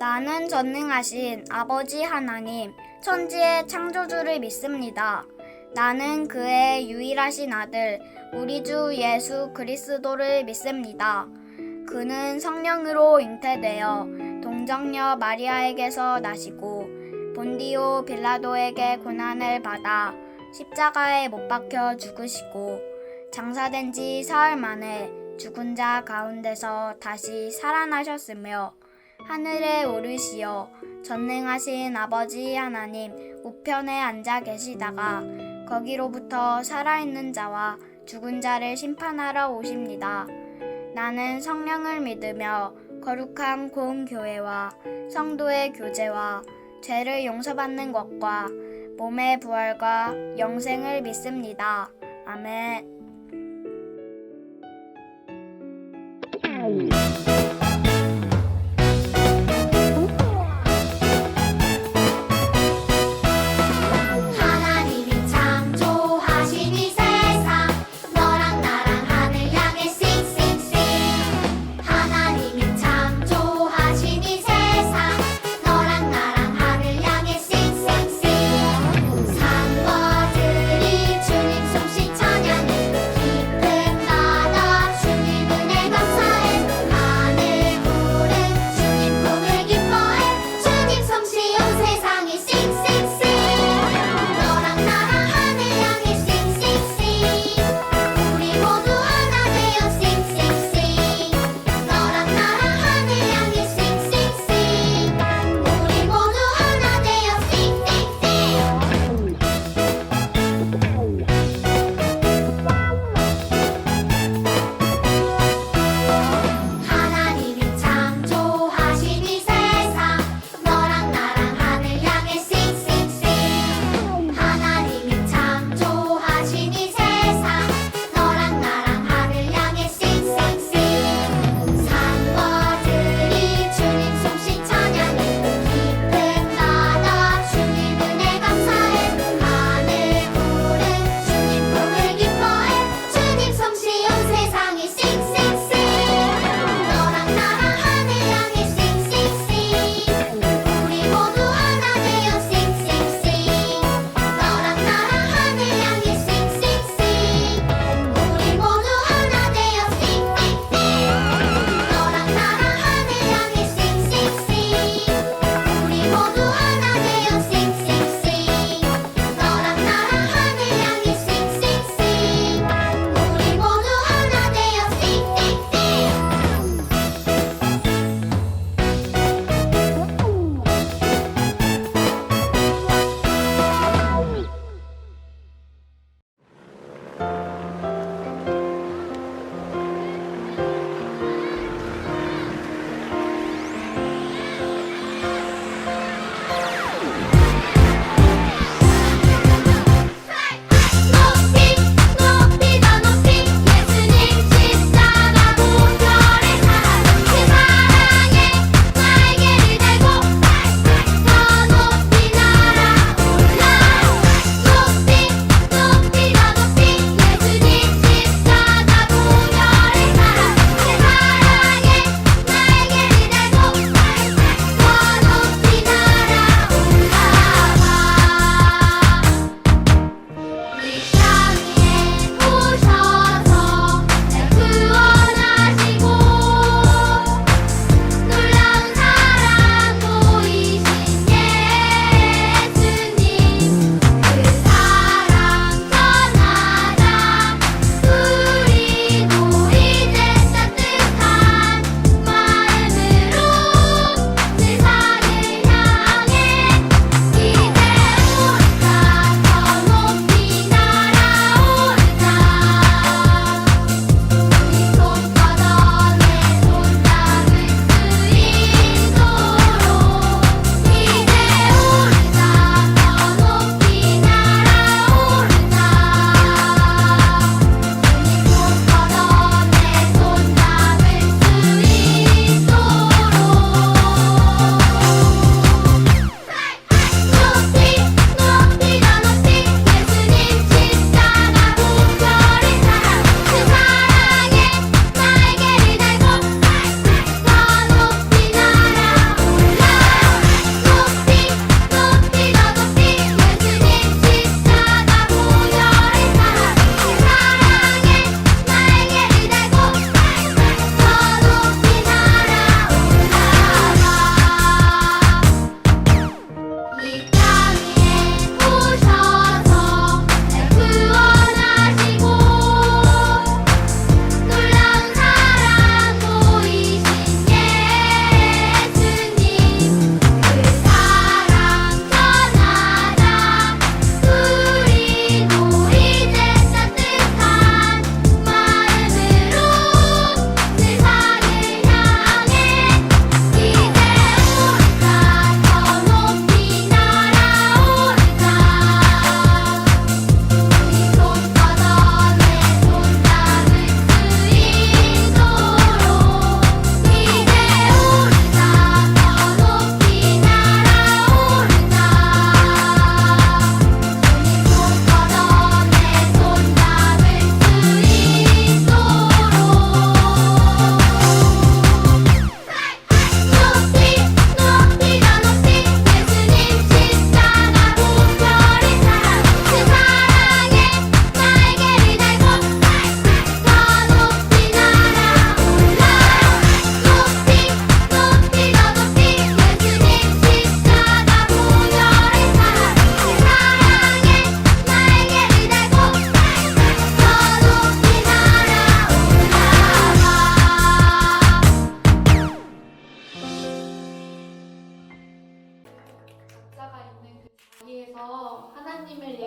나는 전능하신 아버지 하나님, 천지의 창조주를 믿습니다. 나는 그의 유일하신 아들, 우리 주 예수 그리스도를 믿습니다. 그는 성령으로 잉태되어 동정녀 마리아에게서 나시고 본디오 빌라도에게 고난을 받아 십자가에 못 박혀 죽으시고 장사된 지 사흘 만에 죽은 자 가운데서 다시 살아나셨으며 하늘에 오르시어 전능하신 아버지 하나님 우편에 앉아 계시다가 거기로부터 살아있는 자와 죽은 자를 심판하러 오십니다. 나는 성령을 믿으며 거룩한 공교회와 성도의 교제와 죄를 용서받는 것과 몸의 부활과 영생을 믿습니다. 아멘. 하나님이 창조하신 이 세상 너랑 나랑 하늘 향해 싱싱싱 하나님이 창조하신 이 세상 너랑 나랑 하늘 향해 싱싱싱 산과들이 주님 솜씨 찬양해 깊은 바다 주님 은혜 감사해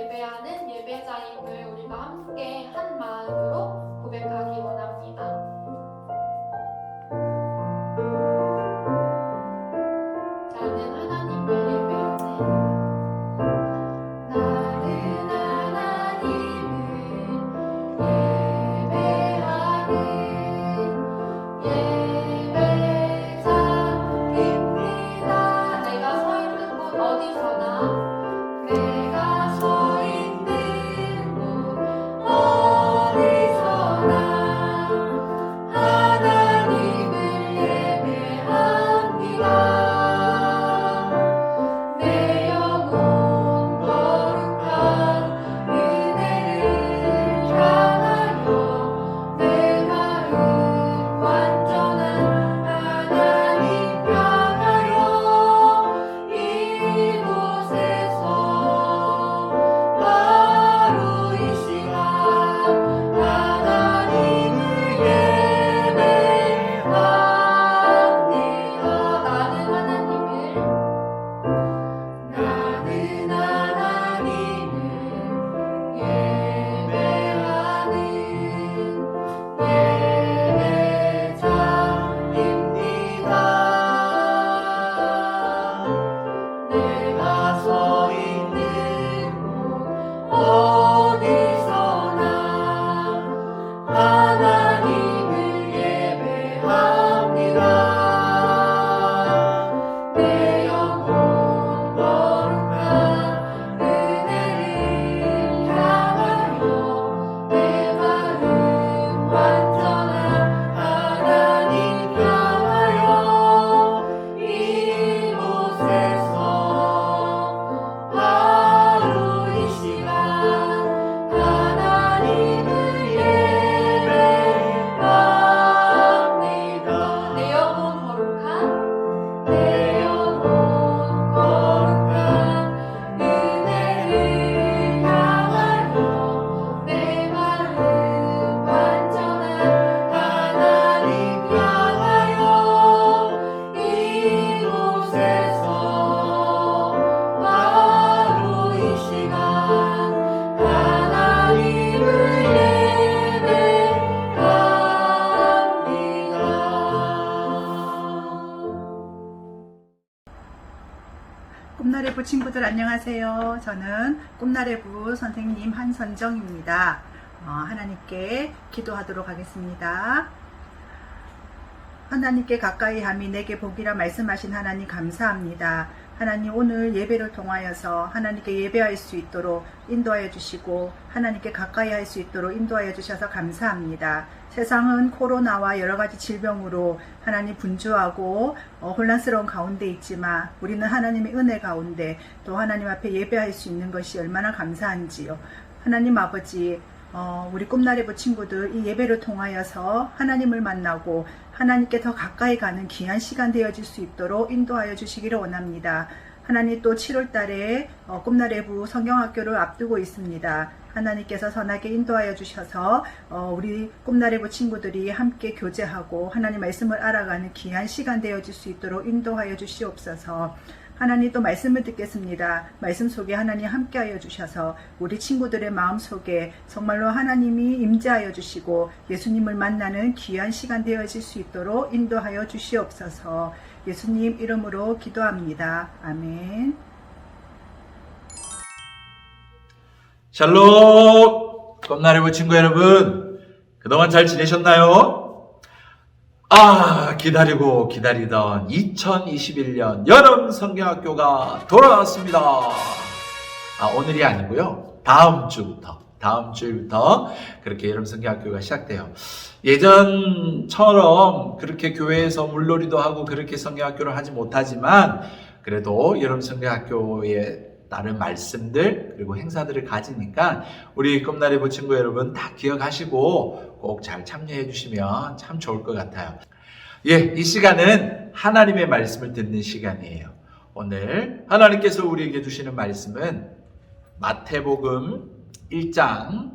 예배하는 예배자임을 우리가 함께 한 마음으로 고백하기 원합니다. 나는 하나님을 예배하는 예배자입니다. 내가 서 있는 곳 어디서나 내가 서 있는 곳 어디서나 하나님을 예배합니다. 내 영혼 거룩한 은혜를 향하여 내 마음 완전한 하나님 향하여 이곳에서 바로 이 시간 하나님을 예배합니다. 나는 하나님을 예배하는 예배자입니다. 내가 서 있는 곳 어디서나 하나님을 예배합니다. 내 영혼 거룩한 은혜를 향하여 내 마음 완전한 하나님 향하여 이곳에서 바로 이 시간 하나님을 예배합니다. 내 영혼 거룩한 내 영혼 거룩한 은혜를 향하여 내 마음 완전한 하나님 향하여 이곳에서 바로 이 시간 하나님을 예배합니다. 꿈나래부 친구들 안녕하세요. 저는 꿈나래부 선생님 한선정입니다. 하나님께 기도하도록 하겠습니다. 하나님께 가까이 함이 내게 복이라 말씀하신 하나님 감사합니다. 하나님 오늘 예배를 통하여서 하나님께 예배할 수 있도록 인도하여 주시고 하나님께 가까이 할 수 있도록 인도하여 주셔서 감사합니다. 세상은 코로나와 여러 가지 질병으로 하나님 분주하고 혼란스러운 가운데 있지만 우리는 하나님의 은혜 가운데 또 하나님 앞에 예배할 수 있는 것이 얼마나 감사한지요. 하나님 아버지 우리 꿈나래부 친구들 이 예배를 통하여서 하나님을 만나고 하나님께 더 가까이 가는 귀한 시간 되어질 수 있도록 인도하여 주시기를 원합니다. 하나님 또 7월 달에 꿈나래부 성경학교를 앞두고 있습니다. 하나님께서 선하게 인도하여 주셔서 우리 꿈나래부 친구들이 함께 교제하고 하나님 말씀을 알아가는 귀한 시간 되어질 수 있도록 인도하여 주시옵소서. 하나님 또 말씀을 듣겠습니다. 말씀 속에 하나님 함께하여 주셔서 우리 친구들의 마음 속에 정말로 하나님이 임재하여 주시고 예수님을 만나는 귀한 시간 되어질 수 있도록 인도하여 주시옵소서. 예수님 이름으로 기도합니다. 아멘. 샬롬! 꿈나래부 친구 여러분, 그동안 잘 지내셨나요? 기다리고 기다리던 2021년 여름 성경학교가 돌아왔습니다. 오늘이 아니고요. 다음 주일부터 그렇게 여름 성경학교가 시작돼요. 예전처럼 그렇게 교회에서 물놀이도 하고 그렇게 성경학교를 하지 못하지만 그래도 여름 성경학교에 다른 말씀들 그리고 행사들을 가지니까 우리 꿈나래부 친구 여러분 다 기억하시고 꼭 잘 참여해 주시면 참 좋을 것 같아요. 이 시간은 하나님의 말씀을 듣는 시간이에요. 오늘 하나님께서 우리에게 주시는 말씀은 마태복음 1장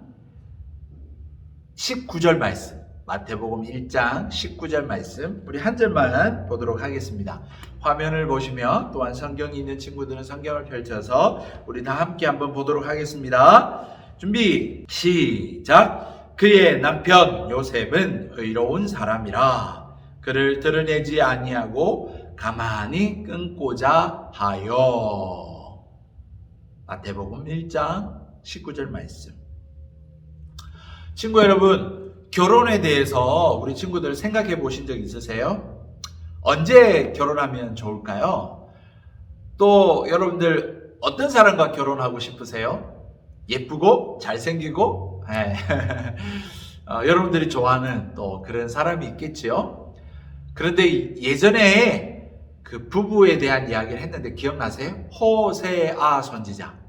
19절 말씀, 마태복음 1장 19절 말씀 우리 한 절만 보도록 하겠습니다. 화면을 보시면 또한 성경이 있는 친구들은 성경을 펼쳐서 우리 다 함께 한번 보도록 하겠습니다. 준비 시작. 그의 남편 요셉은 의로운 사람이라 그를 드러내지 아니하고 가만히 끊고자 하여. 마태복음 1장 19절 말씀. 친구 여러분, 결혼에 대해서 우리 친구들 생각해 보신 적 있으세요? 언제 결혼하면 좋을까요? 또 여러분들 어떤 사람과 결혼하고 싶으세요? 예쁘고 잘생기고 여러분들이 좋아하는 또 그런 사람이 있겠지요. 그런데 예전에 그 부부에 대한 이야기를 했는데 기억나세요? 호세아 선지자.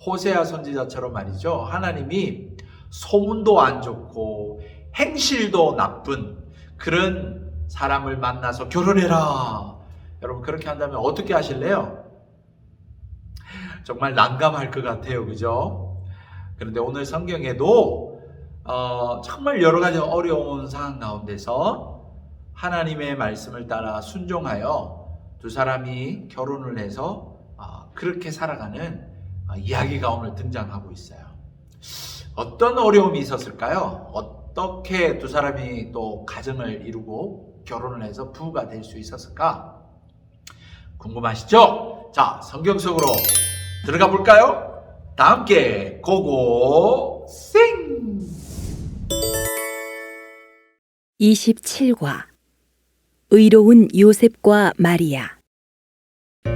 호세아 선지자처럼 말이죠. 하나님이 소문도 안 좋고 행실도 나쁜 그런 사람을 만나서 결혼해라. 여러분 그렇게 한다면 어떻게 하실래요? 정말 난감할 것 같아요. 그죠? 그런데 오늘 성경에도 정말 여러 가지 어려운 상황 가운데서 하나님의 말씀을 따라 순종하여 두 사람이 결혼을 해서 그렇게 살아가는 이야기가 오늘 등장하고 있어요. 어떤 어려움이 있었을까요? 어떻게 두 사람이 또 가정을 이루고 결혼을 해서 부부가 될 수 있었을까? 궁금하시죠? 자, 성경 속으로 들어가 볼까요? 다 함께 고고 싱! 27과 의로운 요셉과 마리아.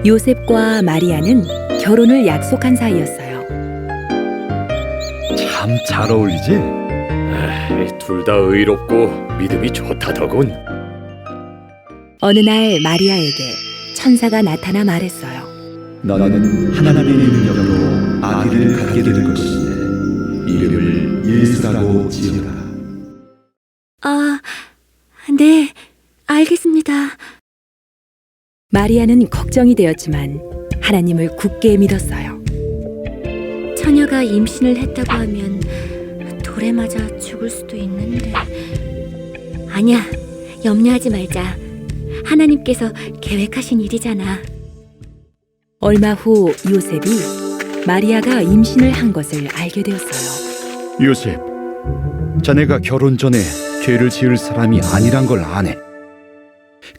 요셉과 마리아는 결혼을 약속한 사이였어요. 참 잘 어울리지? 둘 다 의롭고 믿음이 좋다더군. 어느 날 마리아에게 천사가 나타나 말했어요. 너는 하나님의 능력으로 아기를 갖게 될 것인데 이름을 예수라고 지으라. 아, 네, 알겠습니다. 마리아는 걱정이 되었지만 하나님을 굳게 믿었어요. 처녀가 임신을 했다고 하면 돌에 맞아 죽을 수도 있는데. 아니야, 염려하지 말자. 하나님께서 계획하신 일이잖아. 얼마 후 요셉이 마리아가 임신을 한 것을 알게 되었어요. 요셉, 자네가 결혼 전에 죄를 지을 사람이 아니란 걸 아네.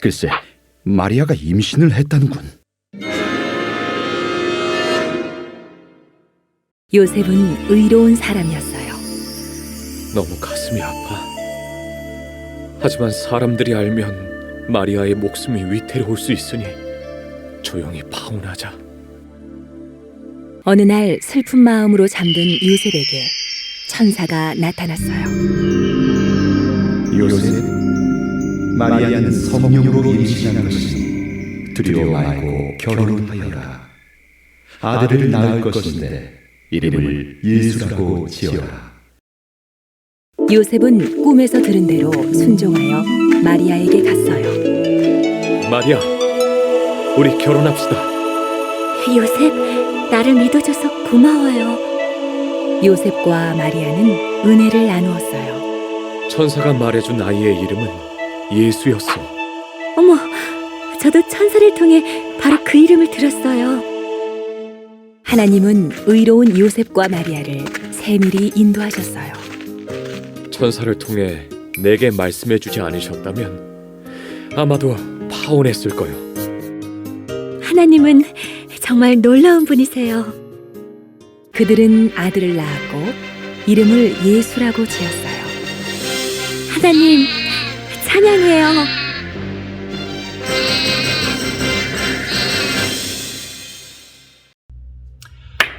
글쎄, 마리아가 임신을 했다는군. 요셉은 의로운 사람이었어요. 너무 가슴이 아파. 하지만 사람들이 알면 마리아의 목숨이 위태로울 수 있으니 조용히 파혼하자. 어느 날 슬픈 마음으로 잠든 요셉에게 천사가 나타났어요. 요셉, 마리아는 성령으로 임신한 것이니 두려워 말고 결혼하여라. 아들을 낳을 것인데 이름을 예수라고 지어라. 요셉은 꿈에서 들은 대로 순종하여 마리아에게 갔어요. 마리아, 우리 결혼합시다. 요셉, 나를 믿어줘서 고마워요. 요셉과 마리아는 은혜를 나누었어요. 천사가 말해준 아이의 이름은 예수였어. 어머, 저도 천사를 통해 바로 그 이름을 들었어요. 하나님은 의로운 요셉과 마리아를 세밀히 인도하셨어요. 천사를 통해 내게 말씀해주지 않으셨다면 아마도 파혼했을 거요. 하나님은 정말 놀라운 분이세요. 그들은 아들을 낳았고 이름을 예수라고 지었어요. 하나님, 찬양해요.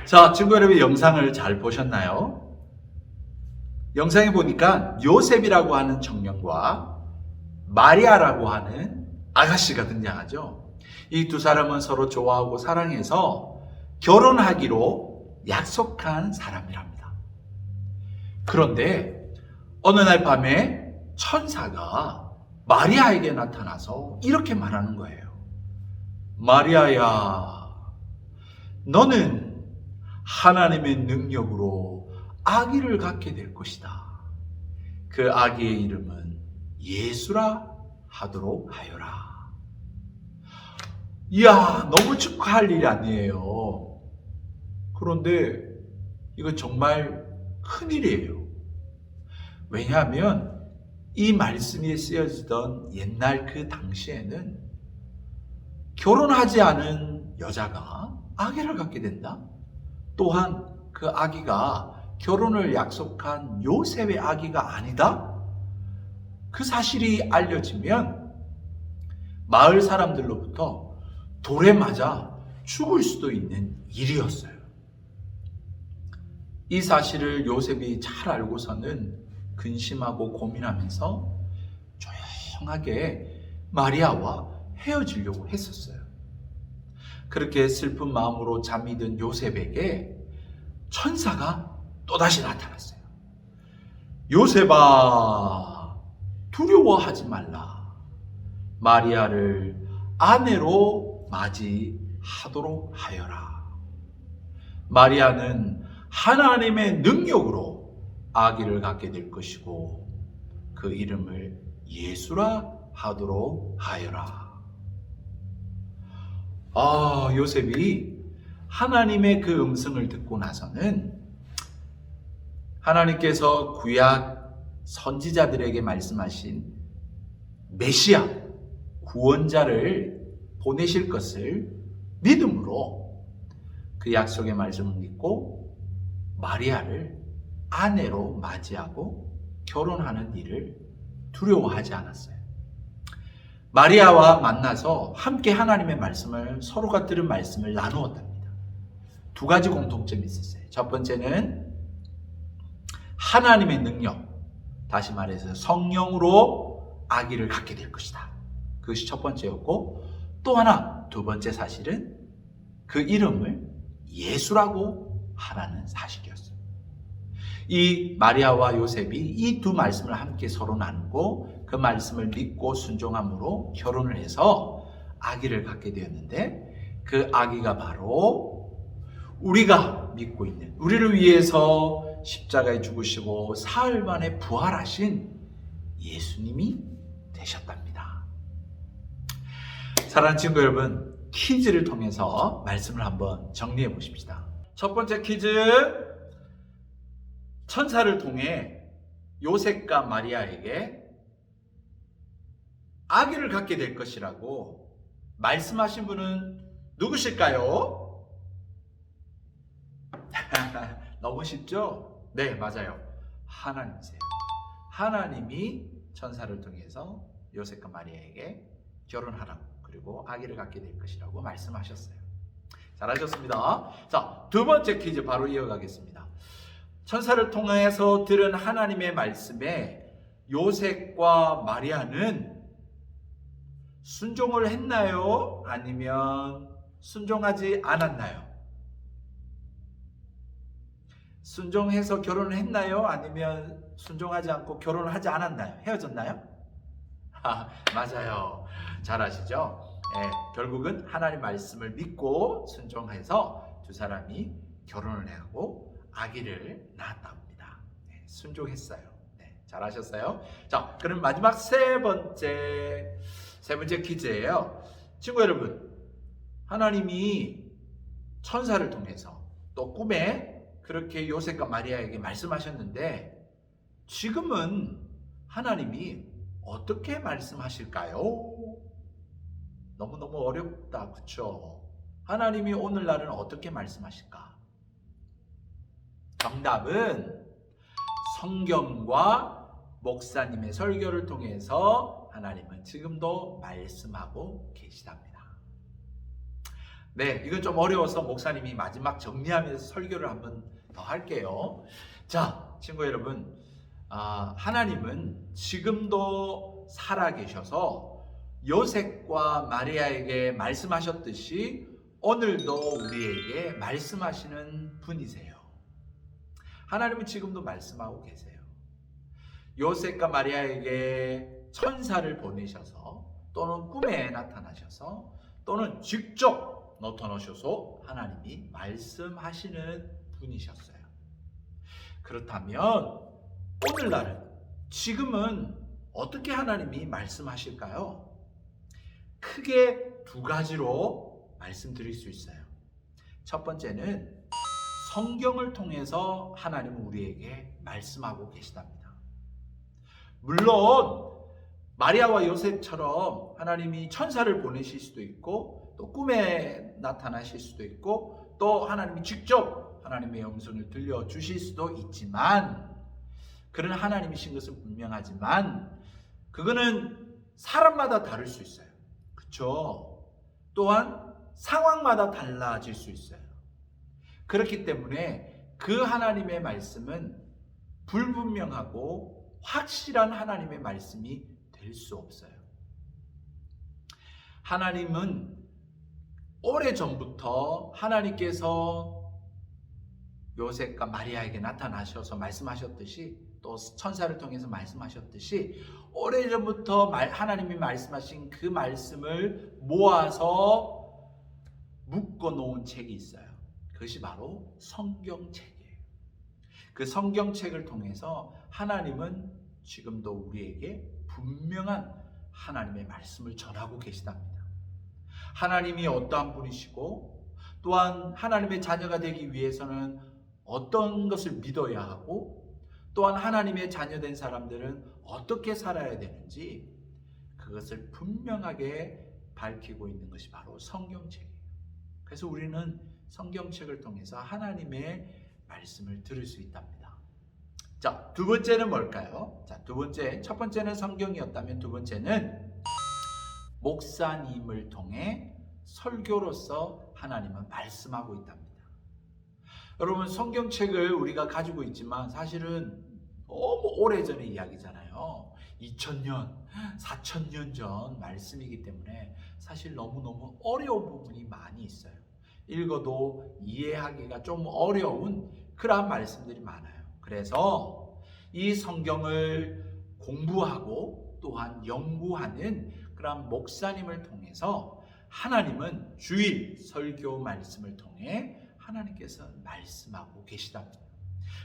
자, 친구 여러분 영상을 잘 보셨나요? 영상에 보니까 요셉이라고 하는 청년과 마리아라고 하는 아가씨가 등장하죠. 이 두 사람은 서로 좋아하고 사랑해서 결혼하기로 약속한 사람이랍니다. 그런데 어느 날 밤에 천사가 마리아에게 나타나서 이렇게 말하는 거예요. 마리아야, 너는 하나님의 능력으로 아기를 갖게 될 것이다. 그 아기의 이름은 예수라 하도록 하여라. 이야, 너무 축하할 일이 아니에요. 그런데 이건 정말 큰일이에요. 왜냐하면 이 말씀이 쓰여지던 옛날 그 당시에는 결혼하지 않은 여자가 아기를 갖게 된다. 또한 그 아기가 결혼을 약속한 요셉의 아기가 아니다. 그 사실이 알려지면 마을 사람들로부터 돌에 맞아 죽을 수도 있는 일이었어요. 이 사실을 요셉이 잘 알고서는 근심하고 고민하면서 조용하게 마리아와 헤어지려고 했었어요. 그렇게 슬픈 마음으로 잠이 든 요셉에게 천사가 또다시 나타났어요. 요셉아, 두려워하지 말라. 마리아를 아내로 맞이하도록 하여라. 마리아는 하나님의 능력으로 아기를 갖게 될 것이고 그 이름을 예수라 하도록 하여라. 요셉이 하나님의 그 음성을 듣고 나서는 하나님께서 구약 선지자들에게 말씀하신 메시아, 구원자를 보내실 것을 믿음으로 그 약속의 말씀을 믿고 마리아를 아내로 맞이하고 결혼하는 일을 두려워하지 않았어요. 마리아와 만나서 함께 하나님의 말씀을, 서로가 들은 말씀을 나누었답니다. 두 가지 공통점이 있었어요. 첫 번째는 하나님의 능력, 다시 말해서 성령으로 아기를 갖게 될 것이다. 그것이 첫 번째였고, 또 하나, 두 번째 사실은 그 이름을 예수라고 하라는 사실이었어요. 이 마리아와 요셉이 이 두 말씀을 함께 서로 나누고 그 말씀을 믿고 순종함으로 결혼을 해서 아기를 갖게 되었는데, 그 아기가 바로 우리가 믿고 있는, 우리를 위해서 십자가에 죽으시고 사흘 만에 부활하신 예수님이 되셨답니다. 사랑하는 친구 여러분, 퀴즈를 통해서 말씀을 한번 정리해 보십시다. 첫 번째 퀴즈, 천사를 통해 요셉과 마리아에게 아기를 갖게 될 것이라고 말씀하신 분은 누구실까요? 너무 쉽죠? 네, 맞아요. 하나님이세요. 하나님이 천사를 통해서 요셉과 마리아에게 결혼하라고, 그리고 아기를 갖게 될 것이라고 말씀하셨어요. 잘하셨습니다. 자, 두 번째 퀴즈 바로 이어가겠습니다. 천사를 통해서 들은 하나님의 말씀에 요셉과 마리아는 순종을 했나요? 아니면 순종하지 않았나요? 순종해서 결혼을 했나요? 아니면 순종하지 않고 결혼을 하지 않았나요? 헤어졌나요? 맞아요. 잘 아시죠? 네, 결국은 하나님 말씀을 믿고 순종해서 두 사람이 결혼을 하고 아기를 낳았답니다. 네, 순종했어요. 네, 잘하셨어요. 자, 그럼 마지막 세 번째 퀴즈예요. 친구 여러분, 하나님이 천사를 통해서 또 꿈에 그렇게 요셉과 마리아에게 말씀하셨는데, 지금은 하나님이 어떻게 말씀하실까요? 너무너무 어렵다, 그쵸? 하나님이 오늘날은 어떻게 말씀하실까? 정답은 성경과 목사님의 설교를 통해서 하나님은 지금도 말씀하고 계시답니다. 네, 이건 좀 어려워서 목사님이 마지막 정리하면서 설교를 한번 더 할게요. 자, 친구 여러분, 하나님은 지금도 살아계셔서 요셉과 마리아에게 말씀하셨듯이 오늘도 우리에게 말씀하시는 분이세요. 하나님은 지금도 말씀하고 계세요. 요셉과 마리아에게 천사를 보내셔서, 또는 꿈에 나타나셔서, 또는 직접 나타나셔서 하나님이 말씀하시는 분이셨어요. 그렇다면 오늘날은 지금은 어떻게 하나님이 말씀하실까요? 크게 두 가지로 말씀드릴 수 있어요. 첫 번째는 성경을 통해서 하나님은 우리에게 말씀하고 계시답니다. 물론 마리아와 요셉처럼 하나님이 천사를 보내실 수도 있고 또 꿈에 나타나실 수도 있고 또 하나님이 직접 하나님의 음성을 들려주실 수도 있지만, 그런 하나님이신 것은 분명하지만 그거는 사람마다 다를 수 있어요. 그렇죠? 또한 상황마다 달라질 수 있어요. 그렇기 때문에 그 하나님의 말씀은 불분명하고 확실한 하나님의 말씀이 될 수 없어요. 하나님은 오래전부터 하나님께서 요셉과 마리아에게 나타나셔서 말씀하셨듯이, 또 천사를 통해서 말씀하셨듯이 오래전부터 하나님이 말씀하신 그 말씀을 모아서 묶어 놓은 책이 있어요. 그것이 바로 성경책이에요. 그 성경책을 통해서 하나님은 지금도 우리에게 분명한 하나님의 말씀을 전하고 계시답니다. 하나님이 어떠한 분이시고 또한 하나님의 자녀가 되기 위해서는 어떤 것을 믿어야 하고 또한 하나님의 자녀된 사람들은 어떻게 살아야 되는지 그것을 분명하게 밝히고 있는 것이 바로 성경책이에요. 그래서 우리는 성경책을 통해서 하나님의 말씀을 들을 수 있답니다. 자, 두 번째는 뭘까요? 자, 첫 번째는 성경이었다면 두 번째는 목사님을 통해 설교로서 하나님은 말씀하고 있답니다. 여러분, 성경책을 우리가 가지고 있지만 사실은 너무 오래전의 이야기잖아요. 2000년, 4000년 전 말씀이기 때문에 사실 너무너무 어려운 부분이 많이 있어요. 읽어도 이해하기가 좀 어려운 그러한 말씀들이 많아요. 그래서 이 성경을 공부하고 또한 연구하는 그런 목사님을 통해서 하나님은 주일 설교 말씀을 통해 하나님께서 말씀하고 계시답니다.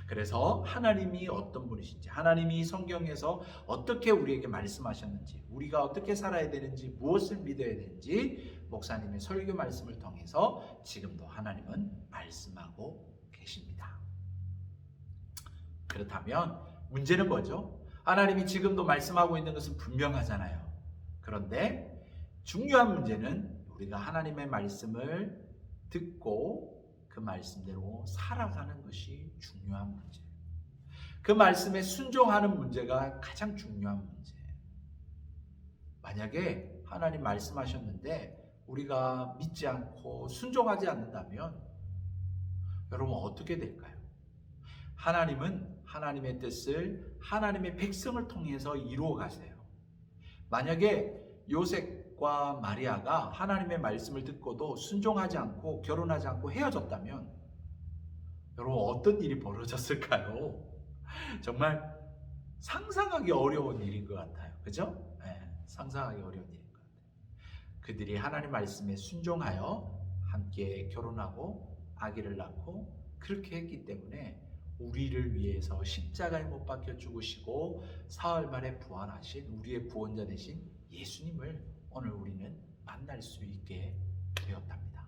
그래서 하나님이 어떤 분이신지, 하나님이 성경에서 어떻게 우리에게 말씀하셨는지, 우리가 어떻게 살아야 되는지, 무엇을 믿어야 되는지 목사님의 설교 말씀을 통해서 지금도 하나님은 말씀하고 계십니다. 그렇다면 문제는 뭐죠? 하나님이 지금도 말씀하고 있는 것은 분명하잖아요. 그런데 중요한 문제는 우리가 하나님의 말씀을 듣고 그 말씀대로 살아가는 것이 중요한 문제예요. 그 말씀에 순종하는 문제가 가장 중요한 문제예요. 만약에 하나님 말씀하셨는데 우리가 믿지 않고 순종하지 않는다면 여러분 어떻게 될까요? 하나님은 하나님의 뜻을 하나님의 백성을 통해서 이루어 가세요. 만약에 요셉과 마리아가 하나님의 말씀을 듣고도 순종하지 않고 결혼하지 않고 헤어졌다면 여러분 어떤 일이 벌어졌을까요? 정말 상상하기 어려운 일인 것 같아요. 그죠? 네, 상상하기 어려운 일인 것 같아요. 그들이 하나님 말씀에 순종하여 함께 결혼하고 아기를 낳고 그렇게 했기 때문에 우리를 위해서 십자가에 못 박혀 죽으시고 사흘 만에 부활하신 우리의 구원자 되신 예수님을 오늘 우리는 만날 수 있게 되었답니다.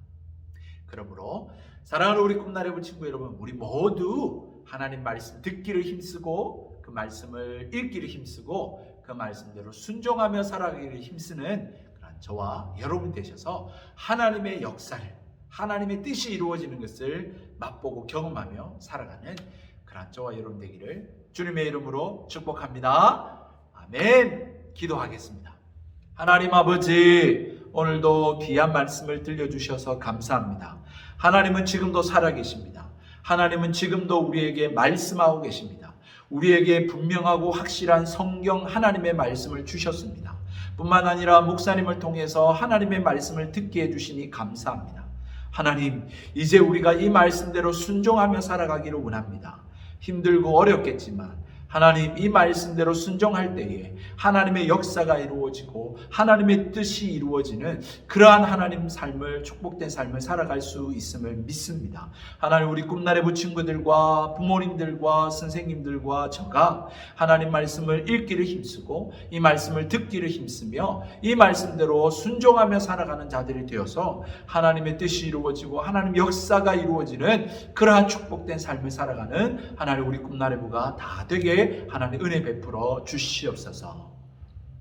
그러므로 사랑하는 우리 꿈나래부 친구 여러분, 우리 모두 하나님 말씀 듣기를 힘쓰고 그 말씀을 읽기를 힘쓰고 그 말씀대로 순종하며 살아가기를 힘쓰는 그런 저와 여러분 되셔서 하나님의 역사를, 하나님의 뜻이 이루어지는 것을 맛보고 경험하며 살아가는 그런 저와 여러분 되기를 주님의 이름으로 축복합니다. 아멘. 기도하겠습니다. 하나님 아버지, 오늘도 귀한 말씀을 들려주셔서 감사합니다. 하나님은 지금도 살아계십니다. 하나님은 지금도 우리에게 말씀하고 계십니다. 우리에게 분명하고 확실한 성경 하나님의 말씀을 주셨습니다. 뿐만 아니라 목사님을 통해서 하나님의 말씀을 듣게 해주시니 감사합니다. 하나님, 이제 우리가 이 말씀대로 순종하며 살아가기를 원합니다. 힘들고 어렵겠지만 하나님, 이 말씀대로 순종할 때에 하나님의 역사가 이루어지고 하나님의 뜻이 이루어지는 그러한 하나님 삶을, 축복된 삶을 살아갈 수 있음을 믿습니다. 하나님, 우리 꿈나래부 친구들과 부모님들과 선생님들과 저가 하나님 말씀을 읽기를 힘쓰고 이 말씀을 듣기를 힘쓰며 이 말씀대로 순종하며 살아가는 자들이 되어서 하나님의 뜻이 이루어지고 하나님 역사가 이루어지는 그러한 축복된 삶을 살아가는 하나님, 우리 꿈나래부가 다 되게 하나님 은혜 베풀어 주시옵소서.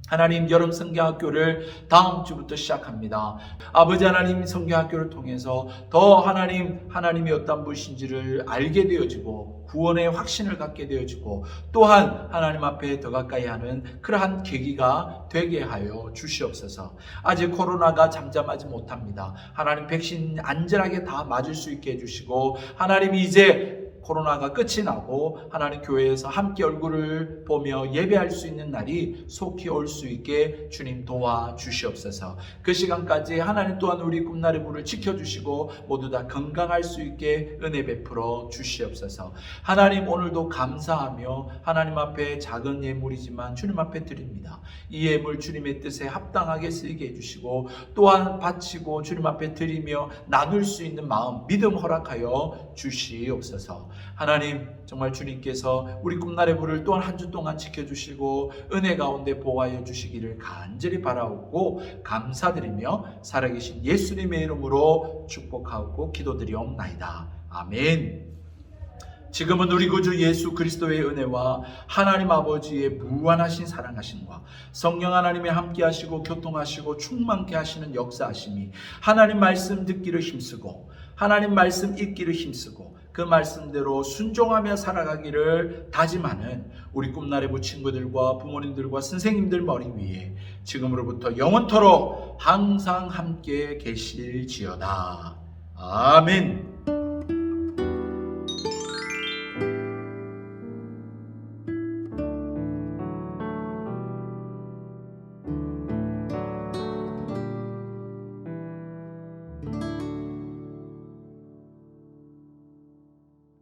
하나님, 여름 성경학교를 다음 주부터 시작합니다. 아버지 하나님, 성경학교를 통해서 더 하나님이 어떤 분이신지를 알게 되어지고 구원의 확신을 갖게 되어지고 또한 하나님 앞에 더 가까이 하는 그러한 계기가 되게 하여 주시옵소서. 아직 코로나가 잠잠하지 못합니다. 하나님, 백신 안전하게 다 맞을 수 있게 해주시고 하나님이 이제 코로나가 끝이 나고 하나님 교회에서 함께 얼굴을 보며 예배할 수 있는 날이 속히 올 수 있게 주님 도와주시옵소서. 그 시간까지 하나님 또한 우리 꿈나래부를 지켜주시고 모두 다 건강할 수 있게 은혜 베풀어 주시옵소서. 하나님, 오늘도 감사하며 하나님 앞에 작은 예물이지만 주님 앞에 드립니다. 이 예물 주님의 뜻에 합당하게 쓰이게 해주시고 또한 바치고 주님 앞에 드리며 나눌 수 있는 마음, 믿음 허락하여 주시옵소서. 하나님, 정말 주님께서 우리 꿈나래부를 또한 한 주 동안 지켜주시고 은혜 가운데 보호하여 주시기를 간절히 바라오고 감사드리며 살아계신 예수님의 이름으로 축복하고 기도드리옵나이다. 아멘. 지금은 우리 구주 예수 그리스도의 은혜와 하나님 아버지의 무한하신 사랑하심과 성령 하나님의 함께하시고 교통하시고 충만케 하시는 역사하심이 하나님 말씀 듣기를 힘쓰고 하나님 말씀 읽기를 힘쓰고 그 말씀대로 순종하며 살아가기를 다짐하는 우리 꿈나래부 친구들과 부모님들과 선생님들 머리 위에 지금으로부터 영원토록 항상 함께 계실지어다. 아멘.